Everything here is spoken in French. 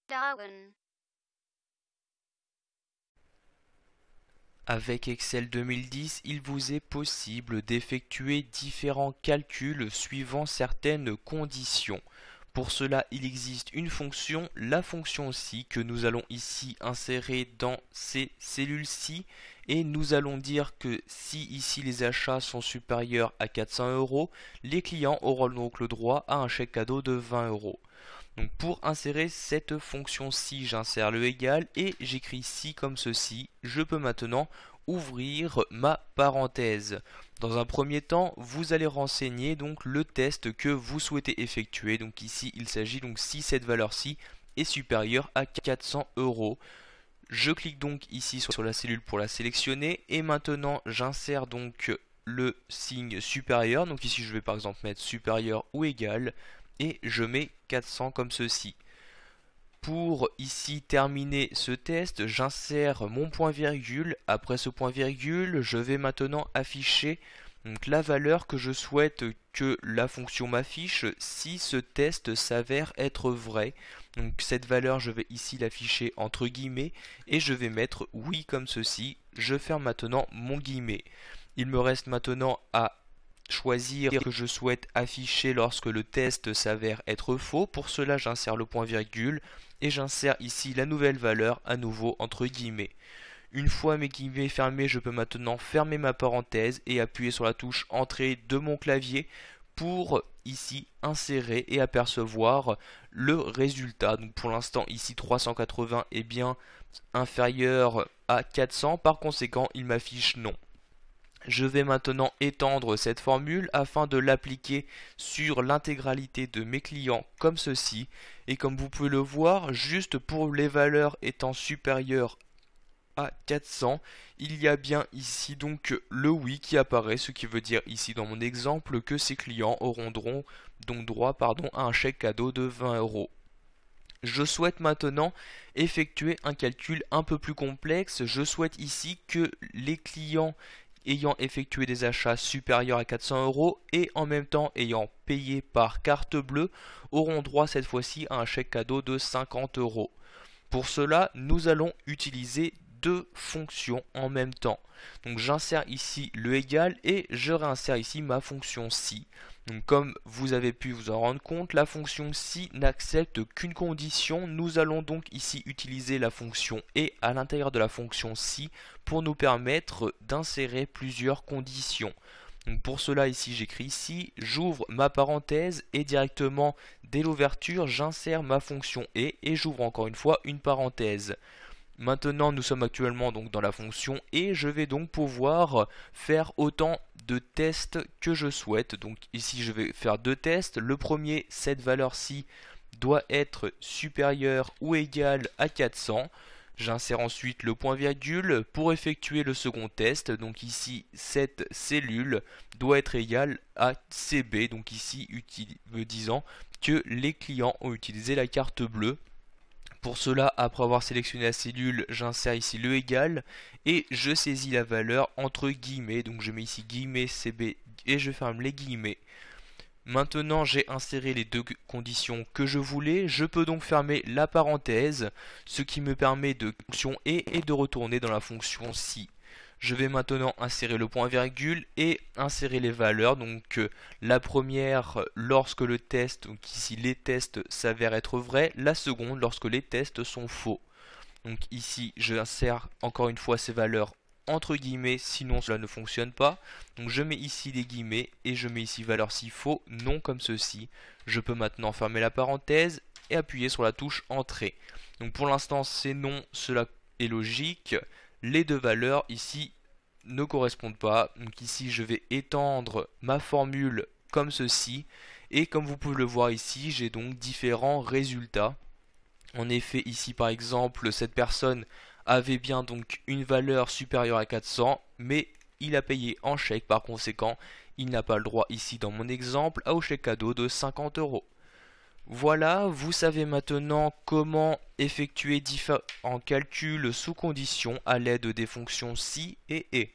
Darwin. Avec Excel 2010, il vous est possible d'effectuer différents calculs suivant certaines conditions. Pour cela, il existe une fonction, la fonction si, que nous allons ici insérer dans ces cellules-ci. Et nous allons dire que si ici les achats sont supérieurs à 400 €, les clients auront donc le droit à un chèque cadeau de 20 €. Donc pour insérer cette fonction-ci, j'insère le égal et j'écris si comme ceci. Je peux maintenant ouvrir ma parenthèse. Dans un premier temps, vous allez renseigner donc le test que vous souhaitez effectuer. Donc ici, il s'agit donc si cette valeur-ci est supérieure à 400 €. Je clique donc ici sur la cellule pour la sélectionner et maintenant j'insère donc le signe supérieur. Donc ici, je vais par exemple mettre supérieur ou égal et je mets 400 comme ceci. Pour ici terminer ce test, j'insère mon point virgule. Après ce point virgule, je vais maintenant afficher donc la valeur que je souhaite que la fonction m'affiche si ce test s'avère être vrai. Donc cette valeur, je vais ici l'afficher entre guillemets et je vais mettre oui comme ceci. Je ferme maintenant mon guillemet. Il me reste maintenant à choisir que je souhaite afficher lorsque le test s'avère être faux. Pour cela, j'insère le point virgule et j'insère ici la nouvelle valeur à nouveau entre guillemets. Une fois mes guillemets fermés, je peux maintenant fermer ma parenthèse et appuyer sur la touche entrée de mon clavier pour ici insérer et apercevoir le résultat. Donc pour l'instant ici 380 est bien inférieur à 400, par conséquent il m'affiche non. Je vais maintenant étendre cette formule afin de l'appliquer sur l'intégralité de mes clients comme ceci. Et comme vous pouvez le voir, juste pour les valeurs étant supérieures à 400, il y a bien ici donc le oui qui apparaît, ce qui veut dire ici dans mon exemple que ces clients auront donc droit à un chèque cadeau de 20 €. Je souhaite maintenant effectuer un calcul un peu plus complexe. Je souhaite ici que les clients ayant effectué des achats supérieurs à 400 € et en même temps ayant payé par carte bleue auront droit cette fois-ci à un chèque cadeau de 50 €. Pour cela, nous allons utiliser deux fonctions en même temps. Donc j'insère ici le égal et je réinsère ici ma fonction si. Donc comme vous avez pu vous en rendre compte, la fonction si n'accepte qu'une condition. Nous allons donc ici utiliser la fonction et à l'intérieur de la fonction si pour nous permettre d'insérer plusieurs conditions. Donc pour cela ici j'écris ici, j'ouvre ma parenthèse et directement dès l'ouverture j'insère ma fonction et j'ouvre encore une fois une parenthèse. Maintenant nous sommes actuellement donc dans la fonction et je vais donc pouvoir faire autant de tests que je souhaite. Donc ici je vais faire deux tests. Le premier, cette valeur-ci doit être supérieure ou égale à 400. J'insère ensuite le point virgule pour effectuer le second test. Donc ici, cette cellule doit être égale à CB. Donc ici, disant que les clients ont utilisé la carte bleue. Pour cela, après avoir sélectionné la cellule, j'insère ici le égal et je saisis la valeur entre guillemets. Donc je mets ici guillemets CB et je ferme les guillemets. Maintenant, j'ai inséré les deux conditions que je voulais. Je peux donc fermer la parenthèse, ce qui me permet de fonction et de retourner dans la fonction si. Je vais maintenant insérer le point virgule et insérer les valeurs. Donc la première lorsque le test, donc ici les tests s'avèrent être vrais. La seconde lorsque les tests sont faux. Donc ici, j'insère encore une fois ces valeurs entre guillemets, sinon cela ne fonctionne pas. Donc je mets ici les guillemets et je mets ici valeur si faux, non comme ceci. Je peux maintenant fermer la parenthèse et appuyer sur la touche entrée. Donc pour l'instant c'est non, cela est logique. Les deux valeurs ici ne correspondent pas. Donc ici je vais étendre ma formule comme ceci. Et comme vous pouvez le voir ici, j'ai donc différents résultats. En effet, ici par exemple, cette personne avait bien donc une valeur supérieure à 400, mais il a payé en chèque, par conséquent, il n'a pas le droit ici dans mon exemple au chèque cadeau de 50 €. Voilà, vous savez maintenant comment effectuer différents calculs sous condition à l'aide des fonctions si et.